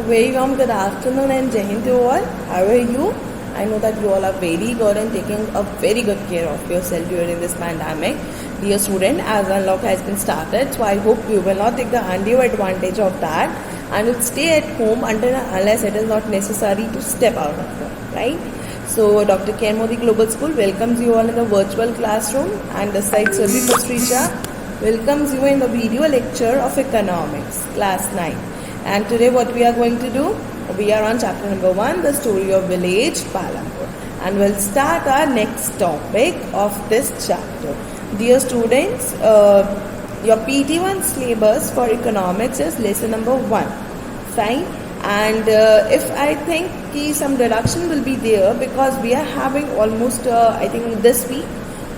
very warm good afternoon and Jai Hind to all. How are you? I know that you all are very good and taking a very good care of yourself during this pandemic. Dear student, as unlock has been started, so I hope you will not take the undue advantage of that and will stay at home until unless it is not necessary to step out of home, right? So Dr. K. Modi Global School welcomes you all in the virtual classroom, and the site Surbi Pastricha welcomes you in the video lecture of economics, class 9. And today what we are going to do, we are on chapter number 1, the story of village Palampur, and we'll start our next topic of this chapter. Dear students, your PT1 syllabus for economics is lesson number 1, fine. And if I think some reduction will be there because we are having almost I think this week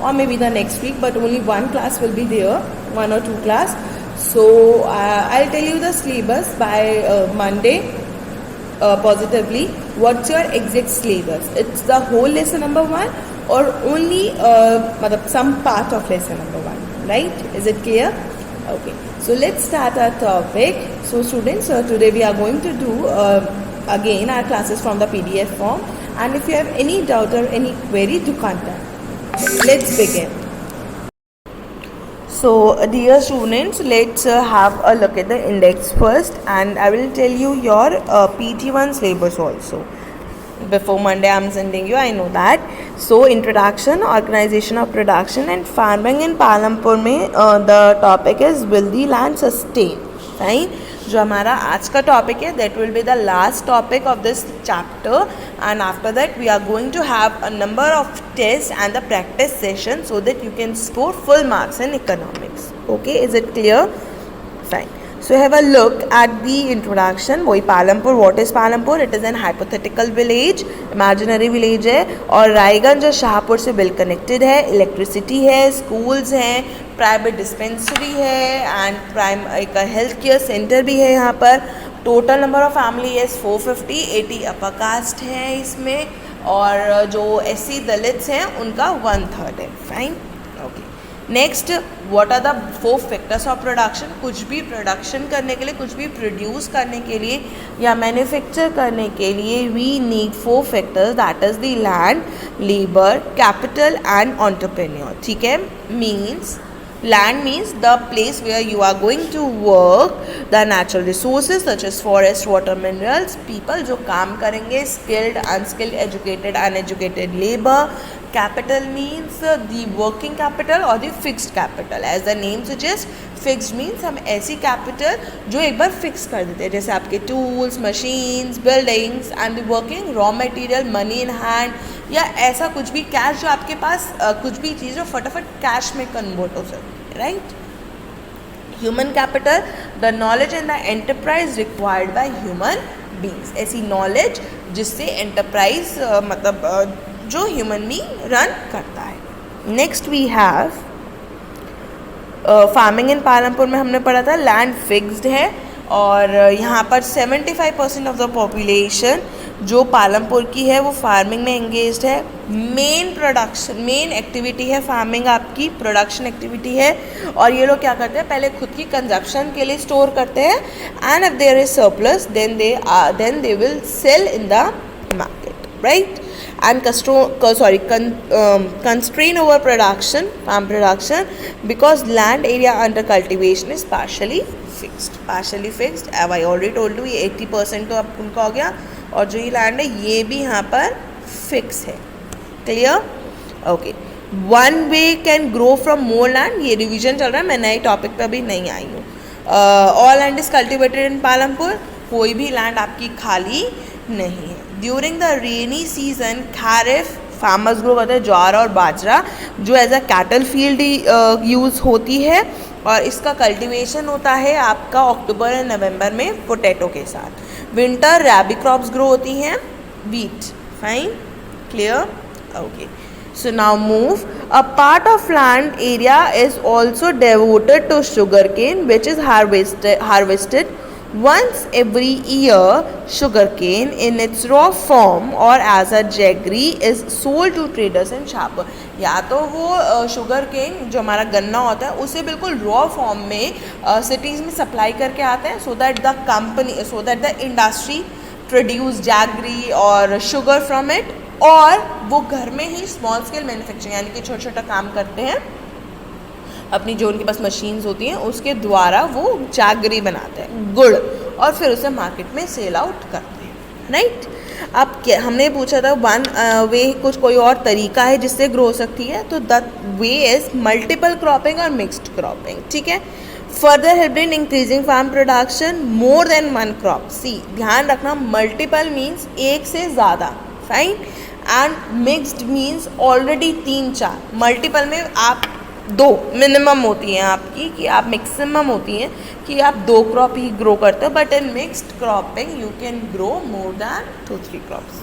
or maybe the next week, but only one class will be there, 1 or 2 class. So I'll tell you the syllabus by Monday positively. What's your exact syllabus? It's the whole lesson number 1 or only some part of lesson number 1, right? Is it clear? Okay, so let's start our topic. So students, today we are going to do again our classes from the PDF form, and if you have any doubt or any query, do contact. Let's begin. So dear students, let's have a look at the index first, and I will tell you your PT1 syllabus also. Before Monday I am sending you, I know that. So introduction, organization of production and farming in Palampur में the topic is will the land sustain, fine. जो हमारा आज का topic है that will be the last topic of this chapter, and after that we are going to have a number of tests and the practice session so that you can score full marks in economics. Okay, is it clear? Fine. So have a look at the introduction. वही Palampur, what is Palampur? It is an hypothetical village, imaginary village है, और रायगंज और शाहपुर से bill connected है, electricity है, schools हैं, private dispensary है and एक हेल्थ केयर सेंटर भी है यहाँ पर. Total number of family is 450, 80 upper caste है इसमें, और जो SC दलित्स हैं उनका 1/3 है, fine. Okay, next, what are the 4 factors of production. कुछ भी प्रोडक्शन करने के लिए, कुछ भी प्रोड्यूस करने के लिए या मैन्युफैक्चर करने के लिए we need 4 factors, that is the land, labour, capital and entrepreneur. ठीक है, means land means the place where you are going to work, the natural resources such as forest, water, minerals, people जो काम करेंगे, skilled, unskilled, educated, uneducated labor. Capital means the working capital or the fixed capital. As the name suggests, fixed means हम ऐसी capital जो एक बार fix कर देते हैं, जैसे आपके tools, machines, buildings, and the working raw material, money in hand, या ऐसा कुछ भी कैश जो आपके पास कुछ भी चीज़ जो फटाफट कैश में कन्वर्ट हो सकती, right. Human capital, the knowledge and the enterprise required by human beings. ऐसी नॉलेज जिससे एंटरप्राइज मतलब जो ह्यूमन बींग रन करता है. Next we have farming in Palampur में हमने पढ़ा था लैंड फिक्स्ड है, और यहाँ पर 75% ऑफ द पॉपुलेशन जो पालमपुर की है वो फार्मिंग में एंगेज्ड है. मेन प्रोडक्शन, मेन एक्टिविटी है फार्मिंग, आपकी प्रोडक्शन एक्टिविटी है, और ये लोग क्या करते हैं, पहले खुद की कंजप्शन के लिए स्टोर करते हैं, and if there is surplus then they will sell in the market, right. and constrain over production, farm production, because land area under cultivation is partially fixed. As I already told you, ये 80% तो अब उनका हो गया, और जो ये land है ये भी यहाँ पर फिक्स है. Clear? Okay. One way can grow from more land, ये रिविजन चल रहा है, मैं नए टॉपिक पे अभी नहीं आई हूँ. All land is cultivated in Palampur, कोई भी लैंड आपकी खाली नहीं है. During the rainy season kharif farmers grow करते हैं ज्वार और बाजरा, जो as a cattle field use होती है, और इसका कल्टीवेशन होता है आपका अक्टूबर और नवंबर में पोटैटो के साथ. विंटर रैबी क्रॉप्स ग्रो होती हैं, wheat, fine, clear. Okay, so now move. A part of land area is also devoted to sugar cane which is harvested Once every year, sugarcane in its raw form or as a jaggery is sold to traders and sharper. या तो वो sugar cane जो हमारा गन्ना होता है उसे बिल्कुल रॉ फॉर्म में सिटीज़ में सप्लाई करके आते हैं, so that the industry produce jaggery और शुगर फ्रॉम इट, और वो घर में ही स्मॉल स्केल मैन्युफैक्चरिंग यानी कि छोटा छोटा काम करते हैं, अपनी जो उनके पास मशीन्स होती हैं उसके द्वारा वो जैगरी बनाते हैं गुड़, और फिर उसे मार्केट में सेल आउट करते हैं, राइट। अब क्या हमने पूछा था वन वे, कुछ कोई और तरीका है जिससे ग्रो हो सकती है, तो the way is multiple cropping और मिक्स्ड क्रॉपिंग, ठीक है। Further help in increasing farm production more than one crop. See ध्यान रखना, मल्टीपल मीन्स एक से ज़्यादा, fine, and mixed means already 3-4। Multiple में आप 2 मिनिमम होती हैं आपकी, कि आप मैक्सिमम होती हैं कि आप 2 क्रॉप ही ग्रो करते हो, but in mixed cropping you can grow more than 2-3 crops.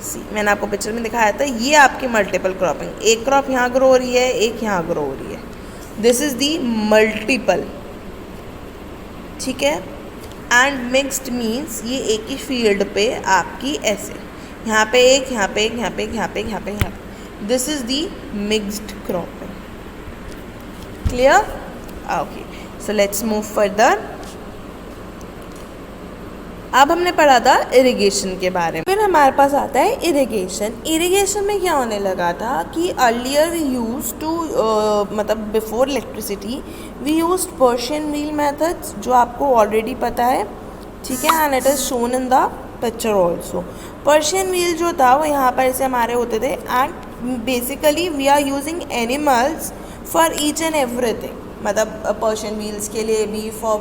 See मैंने आपको पिक्चर में दिखाया था, ये आपकी मल्टीपल क्रॉपिंग, एक क्रॉप यहाँ ग्रो हो रही है, एक यहाँ ग्रो हो रही है, दिस इज दी मल्टीपल, ठीक है। एंड मिक्स्ड मीन्स ये एक ही फील्ड पे आपकी ऐसे, यहाँ पे एक, यहाँ पे एक, यहाँ पे एक, यहाँ पे एक, यहाँ पे यहाँ पे, this is the mixed cropping. Clear? Okay, so let's move further. अब हमने पढ़ा था इरिगेशन के बारे में, फिर हमारे पास आता है इरिगेशन। इरिगेशन में क्या होने लगा था कि अर्लियर वी यूज टू मतलब before electricity we use Persian wheel methods, जो आपको ऑलरेडी पता है, ठीक है, and it is shown in the picture also. Persian wheel जो था वो यहाँ पर ऐसे हमारे होते थे, and basically we are using animals for each and everything, मतलब पर्शियन व्हील्स के लिए भी for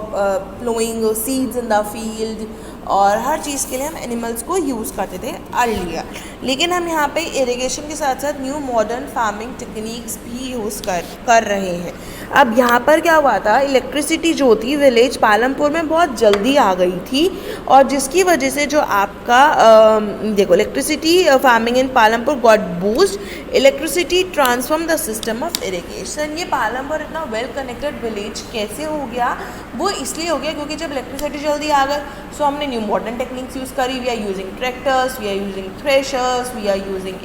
ploughing seeds in the field, और हर चीज़ के लिए हम एनिमल्स को यूज़ करते थे अर्लियर। लेकिन हम यहाँ पे इरिगेशन के साथ साथ न्यू मॉडर्न फार्मिंग टेक्निक्स भी यूज़ कर रहे हैं। अब यहाँ पर क्या हुआ था, इलेक्ट्रिसिटी जो थी विलेज पालमपुर में बहुत जल्दी आ गई थी, और जिसकी वजह से जो आपका देखो electricity farming in Palampur got boost, electricity transform the system of irrigation. ये पालमपुर इतना वेल कनेक्टेड विलेज कैसे हो गया, वो इसलिए हो गया क्योंकि जब इलेक्ट्रिसिटी जल्दी आ गई, सो हमने न्यू मॉडर्न टेक्निक्स यूज़ करी। We are using tractors, we are using threshers, we are using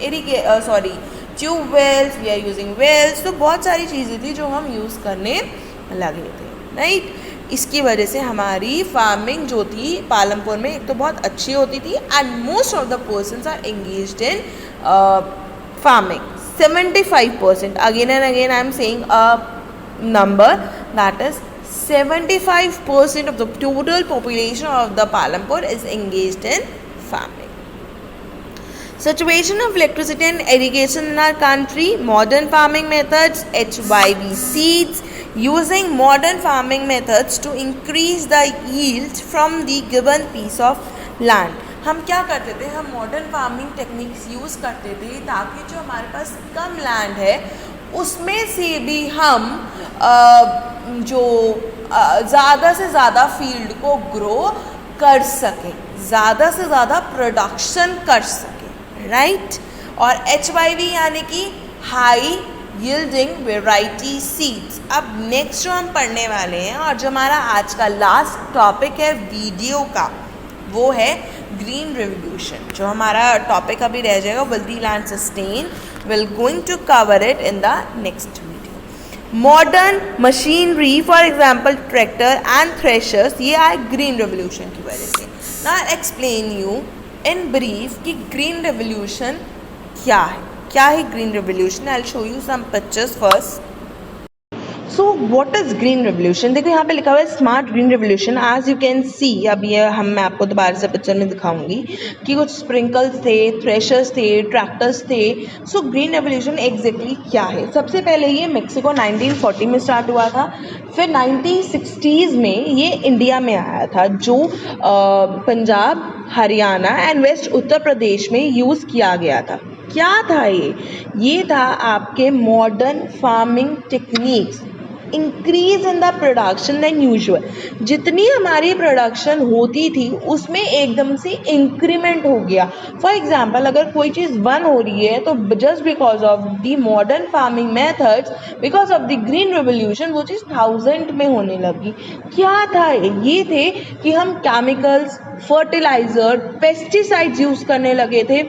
tubewells, we are using wells, तो बहुत सारी चीज़ें थी जो हम यूज़ करने लगे थे, राइट। इसकी वजह से हमारी फार्मिंग जो थी पालमपुर में एक तो बहुत अच्छी होती थी, and most of the persons are engaged in farming. 75%, again and again I am saying a number, that is 75% of the total population of the Palampur is engaged in farming. Situation of electricity and irrigation in our country, modern farming methods, HYV seeds, using modern farming methods to increase the yield from the given piece of land. हम क्या करते थे, हम modern farming techniques use करते थे ताकि जो हमारे पास कम लैंड है उसमें से भी हम ज़्यादा से ज़्यादा फील्ड को ग्रो कर सकें, ज़्यादा से ज़्यादा प्रोडक्शन कर सकें, राइट। और HYV यानी कि हाई यील्डिंग वेराइटी सीड्स। अब नेक्स्ट जो हम पढ़ने वाले हैं और जो हमारा आज का लास्ट टॉपिक है वीडियो का, वो है ग्रीन रेवोल्यूशन। जो हमारा टॉपिक अभी रह जाएगा wealthy land sustain, will going to cover it in the next video. Modern machinery for example tractor and threshers, ये आए ग्रीन रेवोल्यूशन की वजह से। Now explain you in brief कि ग्रीन रेवोल्यूशन क्या है green revolution. I will show you some pictures first. So what is green revolution? देखो यहाँ पे लिखा हुआ है smart green revolution. As you can see, अब ये मैं आपको दोबारा से पिक्चर में दिखाऊंगी कि कुछ स्प्रिंकल्स थे, थ्रेशर्स थे, ट्रैक्टर्स थे। सो ग्रीन रेवोल्यूशन एग्जैक्टली क्या है? सबसे पहले ये मेक्सिको 1940 में स्टार्ट हुआ था, फिर 1960s में ये इंडिया में आया था, जो पंजाब, हरियाणा एंड वेस्ट उत्तर प्रदेश में यूज़ किया गया था। क्या था ये था आपके modern farming techniques, increase in the production than usual. जितनी हमारी प्रोडक्शन होती थी उसमें एकदम से इंक्रीमेंट हो गया। फॉर एग्जाम्पल अगर कोई चीज़ 1 हो रही है तो just because of the modern farming methods, because of the green revolution वो चीज़ 1000 में होने लगी। क्या था ये थे कि हम केमिकल्स, फर्टिलाइजर, पेस्टिसाइड्स यूज़ करने लगे थे।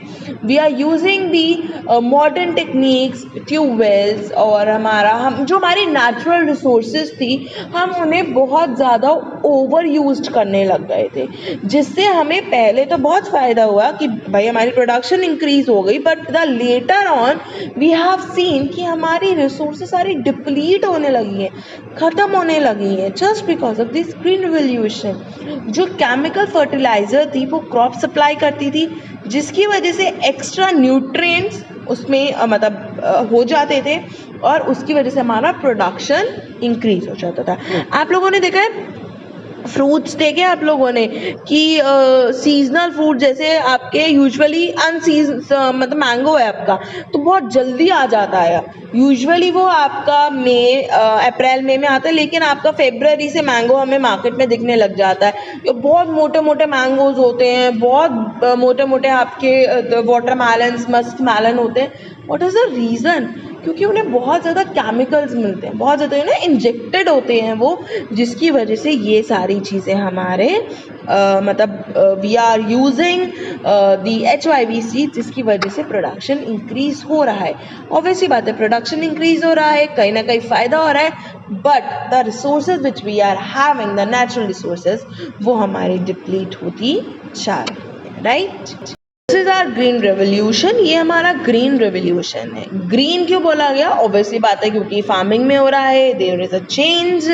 We are using the modern techniques, tubewells, और हम जो हमारी नेचुरल रिसोर्सेज थी हम उन्हें बहुत ज़्यादा ओवर यूज करने लग गए थे, जिससे हमें पहले तो बहुत फ़ायदा हुआ कि भाई हमारी प्रोडक्शन इंक्रीज हो गई, but the later on we have seen कि हमारी रिसोर्सेज सारी डिप्लीट होने लगी हैं, ख़त्म होने लगी हैं, just because of this green revolution. जो केमिकल फर्टिलाइज़र थी वो क्रॉप सप्लाई करती थी, जिसकी वजह से एक्स्ट्रा न्यूट्रिएंट्स उसमें हो जाते थे और उसकी वजह से हमारा प्रोडक्शन इंक्रीज हो जाता था। आप लोगों ने देखा है फ्रूट्स देखे आप लोगों ने कि सीजनल फ्रूट जैसे आपके यूजुअली मैंगो है आपका तो बहुत जल्दी आ जाता है। यूजुअली वो आपका अप्रैल मई में आता है, लेकिन आपका फेब्रुअरी से मैंगो हमें मार्केट में दिखने लग जाता है। ये बहुत मोटे मोटे मैंगोज होते हैं, बहुत मोटे मोटे आपके वाटर मेलन्स, मस्क मेलन होते हैं। What is the reason? क्योंकि उन्हें बहुत ज़्यादा केमिकल्स मिलते हैं, बहुत ज़्यादा इंजेक्टेड होते हैं वो, जिसकी वजह से ये सारी चीज़ें हमारे we are using the HYVC, जिसकी वजह से प्रोडक्शन इंक्रीज हो रहा है। ऑब्वियसली बात है, प्रोडक्शन इंक्रीज हो रहा है, कहीं ना कहीं फ़ायदा हो रहा है, but the resources which we are having, the natural resources, वो हमारी डिप्लीट होती जा रही है, right. This is our green revolution. ये हमारा ग्रीन रेवोल्यूशन है। ग्रीन क्यों बोला गया? ऑब्वियसली बात है क्योंकि फार्मिंग में हो रहा है, देयर इज अ चेंज,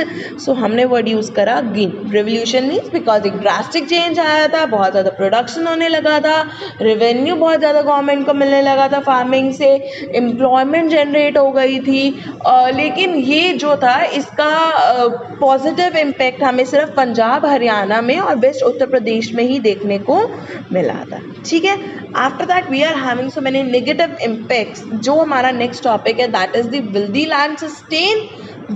सो हमने वर्ड यूज करा ग्रीन। रेवोल्यूशन मीन्स बिकॉज एक ड्रास्टिक चेंज आया था, बहुत ज़्यादा प्रोडक्शन होने लगा था, रेवेन्यू बहुत ज़्यादा गवर्नमेंट को मिलने लगा था फार्मिंग से, एम्प्लॉयमेंट जनरेट हो गई थी। लेकिन ये जो था इसका पॉजिटिव इम्पैक्ट हमें सिर्फ पंजाब, हरियाणा में और वेस्ट उत्तर प्रदेश में ही देखने को मिला था, ठीक है। After that we are having so many negative impacts. जो हमारा नेक्स्ट टॉपिक है that is the will the land sustain,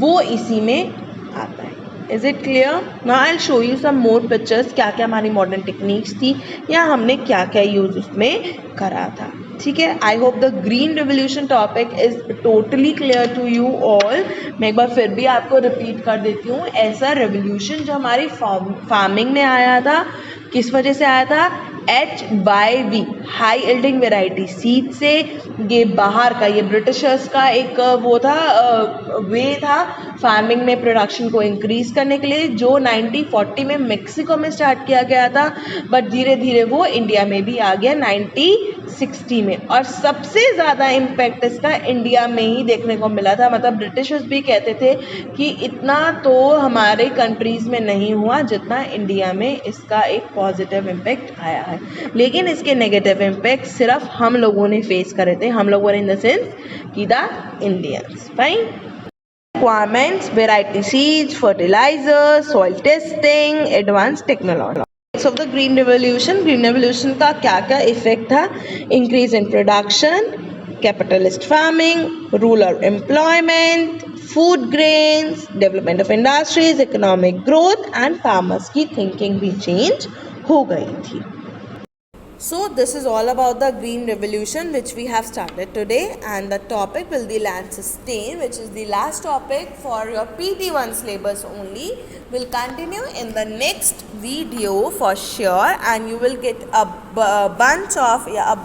वो इसी में आता है। Is it clear? Now I will show you some more pictures, क्या क्या हमारी मॉडर्न टेक्निक्स थी या हमने क्या क्या यूज उसमें करा था, ठीक है। I hope the green revolution topic is totally clear to you all. मैं एक बार फिर भी आपको रिपीट कर देती हूँ। ऐसा रेवोल्यूशन जो हमारी फार्मिंग में आया था, किस वजह से आया था? HYV, high yielding variety seed से। ये बाहर का, ये ब्रिटिशर्स का एक वो था, वे था फार्मिंग में प्रोडक्शन को इंक्रीज करने के लिए, जो 1940 में मेक्सिको में स्टार्ट किया गया था, बट धीरे धीरे वो इंडिया में भी आ गया 1960 में। और सबसे ज़्यादा इम्पैक्ट इसका इंडिया में ही देखने को मिला था। ब्रिटिशर्स भी कहते थे कि इतना तो हमारे कंट्रीज़ में नहीं हुआ जितना इंडिया में इसका एक पॉजिटिव इम्पैक्ट आया है, लेकिन इसके नेगेटिव इम्पैक्ट सिर्फ हम लोगों ने फेस करे थे। हम लोगों ने इन द सेंस कि the Indians, fine. Requirements, variety seeds, fertilizers, soil testing, advance technology of the green revolution. Green revolution का क्या क्या इफेक्ट था? Increase in production, capitalist farming, rural employment, food grains, development of industries, economic growth and farmers की thinking भी change हो गई थी। So this is all about the green revolution which we have started today, and the topic will be land sustain, which is the last topic for your PT1 syllabus only. We'll continue in the next video for sure, and you will get a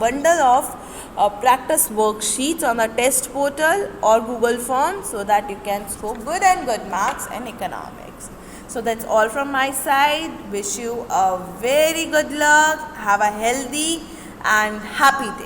bundle of practice worksheets on the test portal or Google Form, so that you can score good and good marks in economics. So that's all from my side. Wish you a very good luck. Have a healthy and happy day.